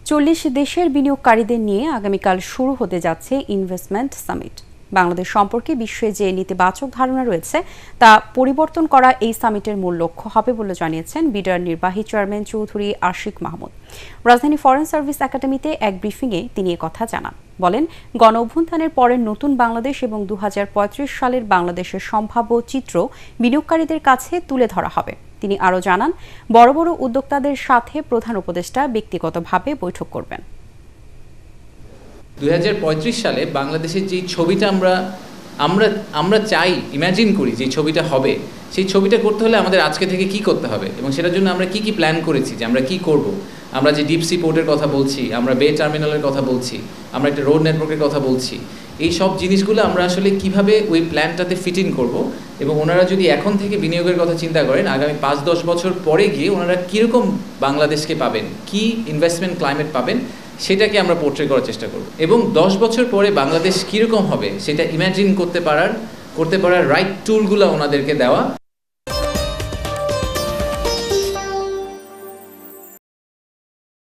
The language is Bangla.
40 দেশের বিনিয়োগকারীদের নিয়ে আগামীকাল শুরু হতে যাচ্ছে ইনভেস্টমেন্ট সামিট। বাংলাদেশ সম্পর্কে বিশ্বে যে নেতিবাচক ধারণা রয়েছে তা পরিবর্তন করা এই সামিটের মূল লক্ষ্য হবে বলে জানিয়েছেন বিডার নির্বাহী চেয়ারম্যান চৌধুরী আশিক মাহমুদ। রাজধানী ফরেন সার্ভিস একাডেমিতে এক ব্রিফিংয়ে তিনি কথা জানান। বলেন, গণ অভ্যুত্থানের পরের নতুন বাংলাদেশ এবং 2035 সালের বাংলাদেশের সম্ভাব্য চিত্র বিনিয়োগকারীদের কাছে তুলে ধরা হবে। তিনি আরও জানান, বড় বড় উদ্যোক্তাদের সাথে প্রধান উপদেষ্টা ব্যক্তিগতভাবে বৈঠক করবেন। 2035 সালে বাংলাদেশের যে ছবিটা আমরা চাই, ইমাজিন করি যে ছবিটা হবে, সেই ছবিটা করতে হলে আমাদের আজকে থেকে কি করতে হবে এবং সেটার জন্য আমরা কি প্ল্যান করেছি, যে আমরা কি করব। আমরা যে ডিপ সি পোর্টের কথা বলছি, আমরা বে টার্মিনালের কথা বলছি, আমরা একটা রোড নেটওয়ার্কের কথা বলছি, এই সব জিনিসগুলো আমরা আসলে কিভাবে ওই প্ল্যানটাতে ফিট ইন করবো এবং ওনারা যদি এখন থেকে বিনিয়োগের কথা চিন্তা করেন, আগামী 5-10 বছর পরে গিয়ে ওনারা কীরকম বাংলাদেশকে পাবেন, কি ইনভেস্টমেন্ট ক্লাইমেট পাবেন, সেটাকে আমরা পোর্ট্রে করার চেষ্টা করব এবং 10 বছর পরে বাংলাদেশ কীরকম হবে সেটা ইমাজিন করতে পারার রাইট টুলগুলো ওনাদেরকে দেওয়া।